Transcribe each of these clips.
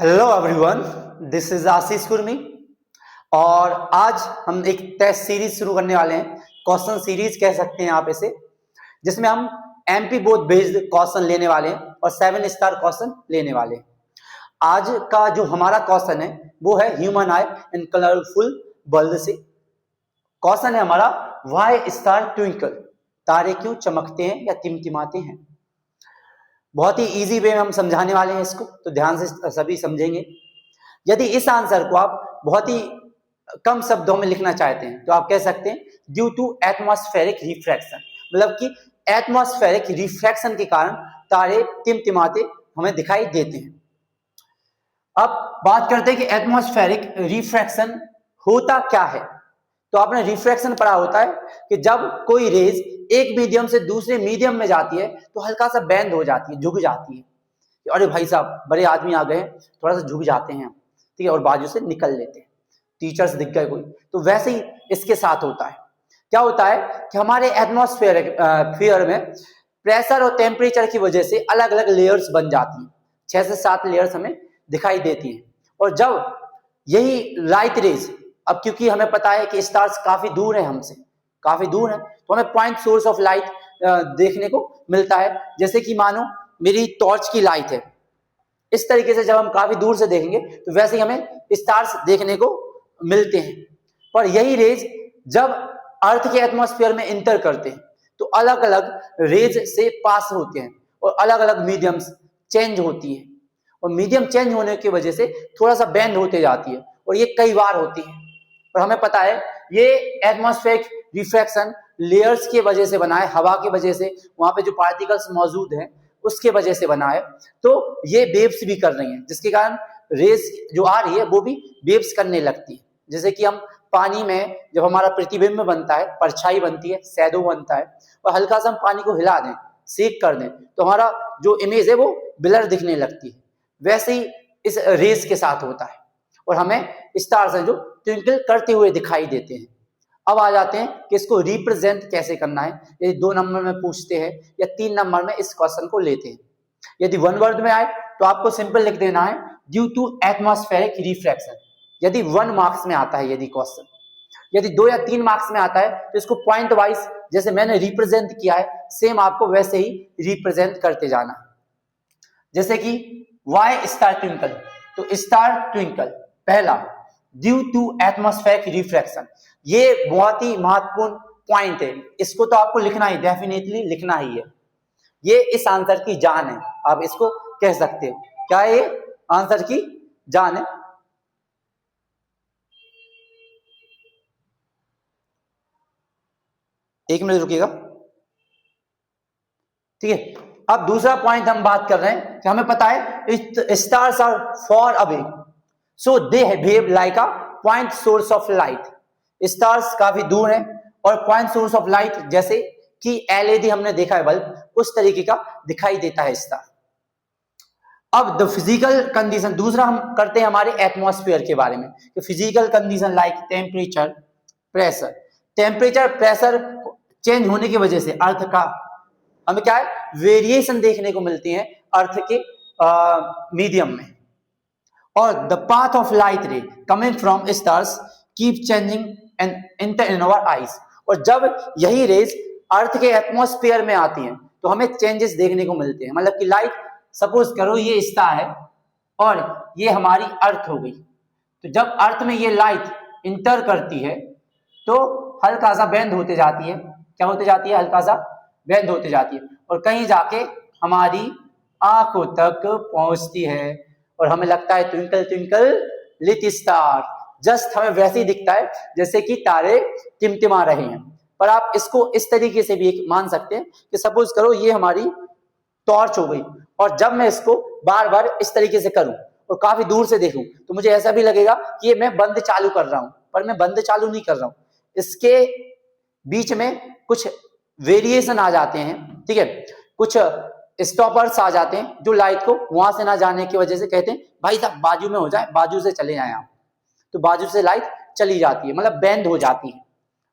Hello everyone, this is आशीष कुर्मी और आज हम एक टेस्ट सीरीज शुरू करने वाले हैं। क्वेश्चन सीरीज कह सकते हैं आप इसे, जिसमें हम एमपी बोर्ड बेस्ड क्वेश्चन लेने वाले हैं और 7 स्टार क्वेश्चन लेने वाले हैं। आज का जो हमारा क्वेश्चन है वो है ह्यूमन आई इन कलरफुल वर्ल्ड से। क्वेश्चन है हमारा व्हाई स्टार ट्विंकल, तारे क्यों चमकते हैं या टिमटिमाते हैं। बहुत ही इजी वे में हम समझाने वाले हैं इसको, तो ध्यान से सभी समझेंगे। यदि इस आंसर को आप बहुत ही कम शब्दों में लिखना चाहते हैं तो आप कह सकते हैं ड्यू टू एटमॉस्फेरिक रिफ्रैक्शन, मतलब कि एटमॉस्फेरिक रिफ्रैक्शन के कारण तारे टिमटिमाते हमें दिखाई देते हैं। अब बात करते हैं कि एटमॉस्फेरिक रिफ्रैक्शन होता क्या है। तो आपने रिफ्रैक्शन पढ़ा होता है कि जब कोई रेज एक मीडियम से दूसरे मीडियम में जाती है तो हल्का सा बेंड हो जाती है, झुक जाती है। अरे भाई साहब, बड़े आदमी आ गए, थोड़ा सा झुक जाते हैं, ठीक है, और बाजू से निकल लेते हैं, टीचर्स दिख गए कोई, तो वैसे ही इसके साथ होता है। क्या होता है कि हमारे एटमॉस्फेयर में प्रेशर और टेम्परेचर की वजह से अलग अलग लेयर्स बन जाती हैं, 6 से 7 लेयर्स हमें दिखाई देती हैं। और जब यही लाइट रेज, अब क्योंकि हमें पता है कि स्टार्स काफी दूर है हमसे, काफी दूर है, तो हमें पॉइंट सोर्स ऑफ लाइट देखने को मिलता है। जैसे कि मानो मेरी टॉर्च की लाइट है, इस तरीके से जब हम काफी दूर से देखेंगे तो वैसे ही हमें स्टार्स देखने को मिलते हैं। पर यही रेज जब अर्थ के एटमॉस्फेयर में इंटर करते हैं तो अलग अलग रेज से पास होते हैं और अलग अलग मीडियम्स चेंज होती है, और मीडियम चेंज होने की वजह से थोड़ा सा बेंड होते जाती है, और ये कई बार होती है। और हमें पता है ये एटमॉस्फेरिक रिफ्रैक्शन लेयर्स की वजह से बना है, हवा की वजह से, वहां पे जो पार्टिकल्स मौजूद हैं उसके वजह से बना है। तो ये वेव्स भी कर रही हैं, जिसके कारण रेस जो आ रही है वो भी वेव्स करने लगती है। जैसे कि हम पानी में जब हमारा प्रतिबिंब बनता है, परछाई बनती है, शैडो बनता है, और हल्का सा हम पानी को हिला दें, शेक कर दें, तो हमारा जो इमेज है वो ब्लर दिखने लगती है। वैसे ही इस रेस के साथ होता है और हमें स्टार्स हैं जो ट्विंकल करते हुए दिखाई देते हैं। अब आ जाते हैं कि इसको रिप्रेजेंट कैसे करना है। यदि 2 नंबर में पूछते हैं या 3 नंबर में इस क्वेश्चन को लेते हैं, यदि 1 वर्ड में आए तो आपको सिंपल लिख देना है ड्यू टू एटमॉस्फेरिक रिफ्रैक्शन। यदि 1 मार्क्स में आता है यदि क्वेश्चन, यदि 2 या 3 मार्क्स में आता है तो इसको पॉइंट वाइज जैसे मैंने रिप्रेजेंट किया है सेम आपको वैसे ही रिप्रेजेंट करते जाना। जैसे कि वाई स्टार ट्विंकल, तो स्टार ट्विंकल पहला ड्यू टू एटमॉस्फेरिक रिफ्रैक्शन, ये बहुत ही महत्वपूर्ण पॉइंट है, इसको तो आपको लिखना ही, डेफिनेटली लिखना ही है। ये इस आंसर की जान है, आप इसको कह सकते हो। क्या है ये? आंसर की जान है। एक मिनट रुकिएगा, ठीक है। अब दूसरा पॉइंट हम बात कर रहे हैं कि हमें पता है stars are far away so they behave like a point source of light. Stars काफी दूर हैं और पॉइंट सोर्स ऑफ लाइट जैसे कि एलईडी हमने देखा है बल्ब, उस तरीके का दिखाई देता है स्टार। अब द फिजिकल कंडीशन, दूसरा हम करते हैं हमारे एटमॉस्फेयर के बारे में कि physical condition like temperature, pressure. Temperature pressure change होने की वजह से अर्थ का हमें क्या है वेरिएशन देखने को मिलती है अर्थ के मीडियम में। और the path of light ray coming from stars keep changing and enter in our eyes. और जब यही रेज अर्थ के एटमॉस्फेयर में आती हैं तो हमें चेंजेस देखने को मिलते हैं। मतलब कि लाइट, सपोज करो ये स्टार है और ये हमारी अर्थ हो गई, तो जब अर्थ में ये लाइट इंटर करती है तो हल्का सा बेंड होते जाती है। क्या होते जाती है? हल्का सा बेंड होते जाती है और कहीं जाके हमारी आंखों तक पहुंचती है और हमें लगता है twinkle twinkle little star. Just हमें वैसे ही दिखता है जैसे कि तारे टिमटिमा रहे हैं। पर आप इसको इस तरीके से भी मान सकते हैं कि सपोज करो ये हमारी टॉर्च हो गई और जब मैं इसको बार बार इस तरीके से करूं और काफी दूर से देखूं तो मुझे ऐसा भी लगेगा कि ये मैं बंद चालू कर रहा हूं, पर मैं बंद चालू नहीं कर रहा हूं। इसके बीच में कुछ वेरिएशन आ जाते हैं, ठीक है, कुछ स्टॉपर्स आ जाते हैं जो लाइट को वहां से ना जाने की वजह से कहते हैं भाई साहब बाजू में हो जाए, बाजू से चले जाए आप, तो बाजू से लाइट चली जाती है, मतलब बेंड हो जाती है।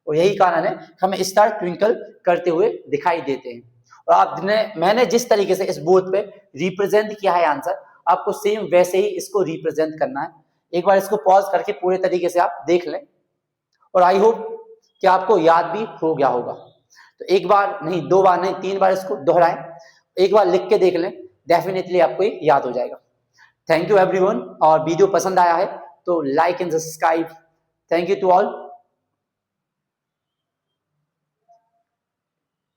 और यही कारण है हमें स्टार ट्विंकल करते हुए दिखाई देते हैं। और मैंने जिस तरीके से इस बोर्ड पे रिप्रेजेंट किया है आंसर, आपको सेम वैसे ही इसको रिप्रेजेंट करना है। एक बार इसको पॉज करके पूरे तरीके से आप देख लें और आई होप कि आपको याद भी हो गया होगा। तो एक बार नहीं, 2 बार नहीं, 3 बार इसको दोहराएं, एक बार लिख के देख लें, डेफिनेटली आपको ये याद हो जाएगा। थैंक यू एवरीवन, और वीडियो पसंद आया है तो like and subscribe. Thank you to all.